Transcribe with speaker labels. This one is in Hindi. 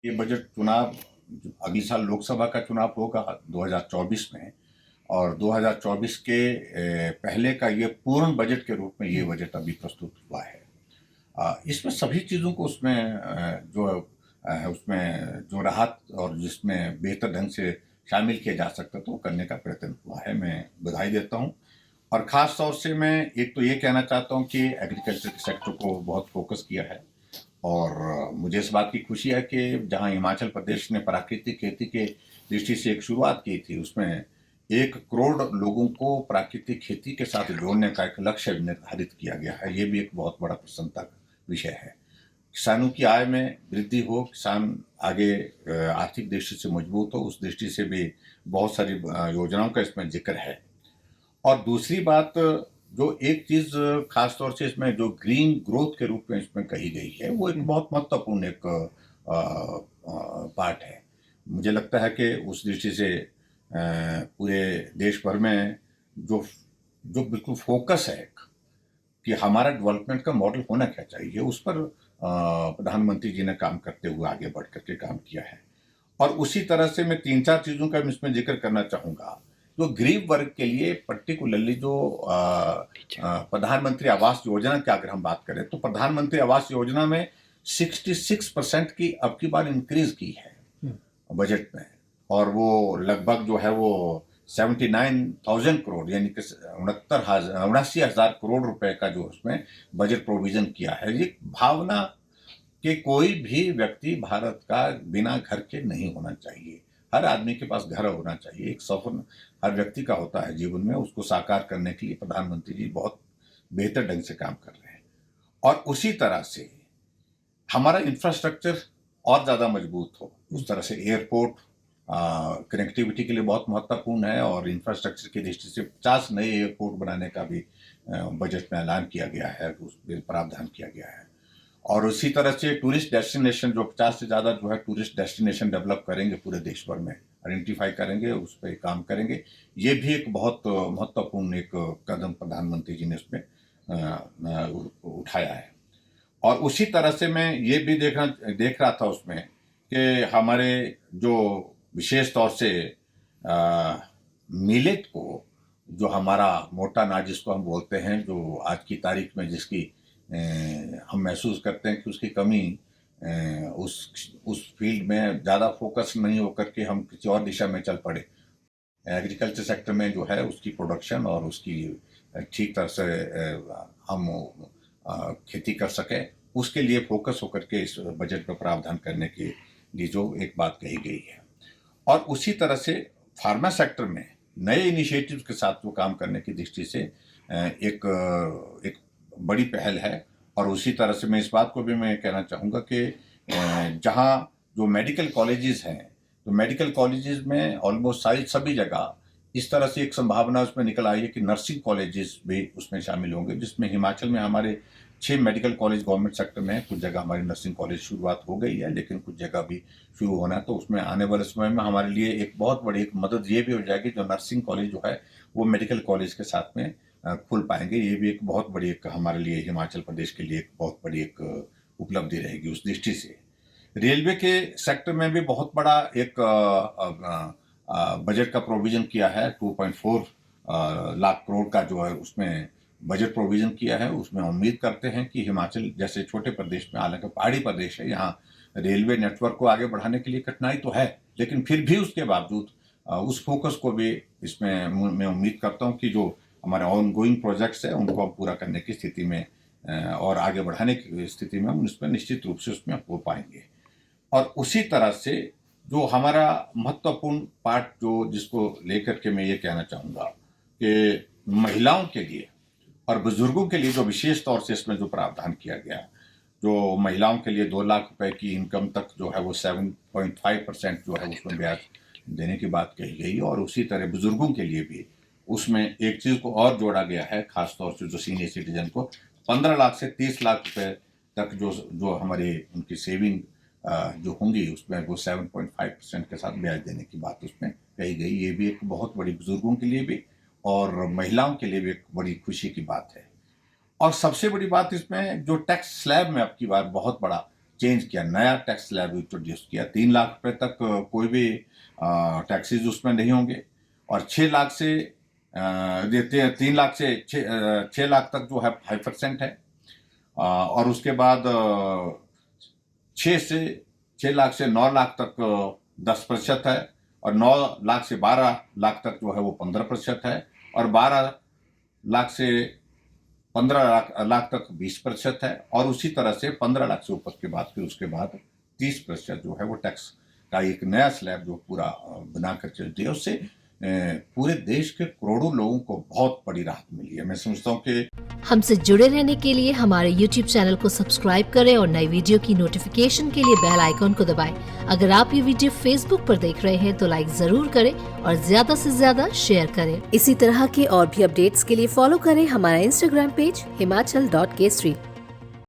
Speaker 1: ये बजट चुनाव अगले साल लोकसभा का चुनाव होगा 2024 में। और 2024 के पहले का ये पूर्ण बजट के रूप में ये बजट अभी प्रस्तुत हुआ है। इसमें सभी चीज़ों को उसमें उसमें जो राहत और जिसमें बेहतर ढंग से शामिल किया जा सकता तो करने का प्रयत्न हुआ है। मैं बधाई देता हूँ। और ख़ास तौर से मैं एक तो ये कहना चाहता हूँ कि एग्रीकल्चर के सेक्टर को बहुत फोकस किया है। और मुझे इस बात की खुशी है कि जहाँ हिमाचल प्रदेश ने प्राकृतिक खेती के दृष्टि से एक शुरुआत की थी, उसमें 1 करोड़ लोगों को प्राकृतिक खेती के साथ जोड़ने का एक लक्ष्य निर्धारित किया गया है। ये भी एक बहुत बड़ा प्रसन्नता का विषय है। किसानों की आय में वृद्धि हो, किसान आगे आर्थिक दृष्टि से मजबूत हो, उस दृष्टि से भी बहुत सारी योजनाओं का इसमें जिक्र है। और दूसरी बात, जो एक चीज़ खास तौर से इसमें जो ग्रीन ग्रोथ के रूप में इसमें कही गई है, वो एक बहुत महत्वपूर्ण एक पार्ट है। मुझे लगता है कि उस दृष्टि से पूरे देश भर में जो जो बिल्कुल फोकस है कि हमारा डेवलपमेंट का मॉडल होना क्या चाहिए, उस पर प्रधानमंत्री जी ने काम करते हुए आगे बढ़ करके काम किया है। और उसी तरह से मैं 3-4 चीज़ों का इसमें जिक्र करना चाहूँगा। जो गरीब वर्ग के लिए पर्टिकुलरली जो प्रधानमंत्री आवास योजना की अगर हम बात करें, तो प्रधानमंत्री आवास योजना में 66% की अब की बार इंक्रीज की है बजट में। और वो लगभग जो है वो 79,000 करोड़ यानी कि 79,000 करोड़ रुपए का जो उसमें बजट प्रोविजन किया है। ये भावना कि कोई भी व्यक्ति भारत का बिना घर के नहीं होना चाहिए। हर आदमी के पास घर होना चाहिए। एक सपना हर व्यक्ति का होता है जीवन में, उसको साकार करने के लिए प्रधानमंत्री जी बहुत बेहतर ढंग से काम कर रहे हैं। और उसी तरह से हमारा इंफ्रास्ट्रक्चर और ज़्यादा मजबूत हो, उस तरह से एयरपोर्ट कनेक्टिविटी के लिए बहुत महत्वपूर्ण है। और इंफ्रास्ट्रक्चर की दृष्टि से 50 नए एयरपोर्ट बनाने का भी बजट में ऐलान किया गया है, उस प्रावधान किया गया है। और उसी तरह से टूरिस्ट डेस्टिनेशन, जो 50 से ज़्यादा जो है टूरिस्ट डेस्टिनेशन डेवलप करेंगे पूरे देश भर में, आइडेंटिफाई करेंगे, उस पर काम करेंगे। ये भी एक बहुत महत्वपूर्ण एक कदम प्रधानमंत्री जी ने उसमें उठाया है। और उसी तरह से मैं ये भी देख रहा था उसमें कि हमारे जो विशेष तौर से मिलेट को, जो हमारा मोटा अनाज जिसको हम बोलते हैं, जो आज की तारीख में जिसकी हम महसूस करते हैं कि उसकी कमी उस फील्ड में ज़्यादा फोकस नहीं होकर के हम किसी और दिशा में चल पड़े। एग्रीकल्चर सेक्टर में जो है उसकी प्रोडक्शन और उसकी ठीक तरह से हम खेती कर सकें, उसके लिए फोकस होकर के इस बजट में प्रावधान करने के लिए जो एक बात कही गई है। और उसी तरह से फार्मा सेक्टर में नए इनिशिएटिव्स के साथ वो काम करने की दृष्टि से एक बड़ी पहल है। और उसी तरह से मैं इस बात को भी मैं कहना चाहूँगा कि जहाँ जो मेडिकल कॉलेजेस हैं, तो मेडिकल कॉलेजेस में ऑलमोस्ट सभी जगह इस तरह से एक संभावना उसमें निकल आई है कि नर्सिंग कॉलेजेस भी उसमें शामिल होंगे, जिसमें हिमाचल में हमारे 6 मेडिकल कॉलेज गवर्नमेंट सेक्टर में है। कुछ जगह हमारी नर्सिंग कॉलेज शुरुआत हो गई है, लेकिन कुछ जगह भी शुरू होना है। तो उसमें आने वाले समय में हमारे लिए एक बहुत बड़ी एक मदद ये भी हो जाएगी, जो नर्सिंग कॉलेज जो है वो मेडिकल कॉलेज के साथ में खुल पाएंगे। ये भी एक बहुत बड़ी एक हमारे लिए, हिमाचल प्रदेश के लिए एक बहुत बड़ी एक उपलब्धि रहेगी उस दृष्टि से। रेलवे के सेक्टर में भी बहुत बड़ा एक बजट का प्रोविजन किया है। 2.4 लाख करोड़ का जो है उसमें बजट प्रोविजन किया है। उसमें उम्मीद करते हैं कि हिमाचल जैसे छोटे प्रदेश में, हालांकि पहाड़ी प्रदेश है, यहाँ रेलवे नेटवर्क को आगे बढ़ाने के लिए कठिनाई तो है, लेकिन फिर भी उसके बावजूद उस फोकस को भी इसमें मैं उम्मीद करता हूँ कि जो हमारे ऑन गोइंग प्रोजेक्ट्स है उनको हम पूरा करने की स्थिति में और आगे बढ़ाने की स्थिति में हम इसमें निश्चित रूप से उसमें हो पाएंगे। और उसी तरह से जो हमारा महत्वपूर्ण पार्ट जो जिसको लेकर के मैं ये कहना चाहूँगा कि महिलाओं के लिए और बुजुर्गों के लिए जो विशेष तौर से इसमें जो प्रावधान किया गया, जो महिलाओं के लिए 2 लाख रुपए की इनकम तक जो है वो 7.5% जो है उसमें ब्याज देने की बात कही गई। और उसी तरह बुजुर्गों के लिए भी उसमें एक चीज़ को और जोड़ा गया है, खासतौर से जो सीनियर सिटीजन को 15 लाख से 30 लाख रुपए तक जो हमारी उनकी सेविंग जो होंगी उसमें वो 7.5% के साथ ब्याज देने की बात उसमें कही गई। ये भी एक बहुत बड़ी बुजुर्गों के लिए भी और महिलाओं के लिए भी एक बड़ी खुशी की बात है। और सबसे बड़ी बात इसमें जो टैक्स स्लैब में अब की बार बहुत बड़ा चेंज किया, नया टैक्स स्लैब इंट्रोड्यूस किया। 3 लाख रुपए तक कोई भी टैक्सेस उसमें नहीं होंगे, और 6 लाख से 3 लाख से 6 लाख तक जो है 5% है, और उसके बाद 6 लाख से 9 लाख तक 10% है, और 9 लाख से 12 लाख तक जो है वो 15% है, और 12 लाख से 15 लाख तक 20% है, और उसी तरह से 15 लाख से ऊपर के बाद फिर उसके बाद 30% जो है वो टैक्स का एक नया स्लैब जो पूरा बनाकर चलती है। उससे पूरे देश के करोड़ों लोगों को बहुत बड़ी राहत मिली है। मैं समझता हूँ कि
Speaker 2: हमसे जुड़े रहने के लिए हमारे YouTube चैनल को सब्सक्राइब करें और नई वीडियो की नोटिफिकेशन के लिए बेल आइकॉन को दबाएं। अगर आप ये वीडियो Facebook पर देख रहे हैं तो लाइक जरूर करें और ज्यादा से ज्यादा शेयर करें। इसी तरह के और भी अपडेट्स के लिए फॉलो करें हमारा Instagram पेज himachal.केसरी।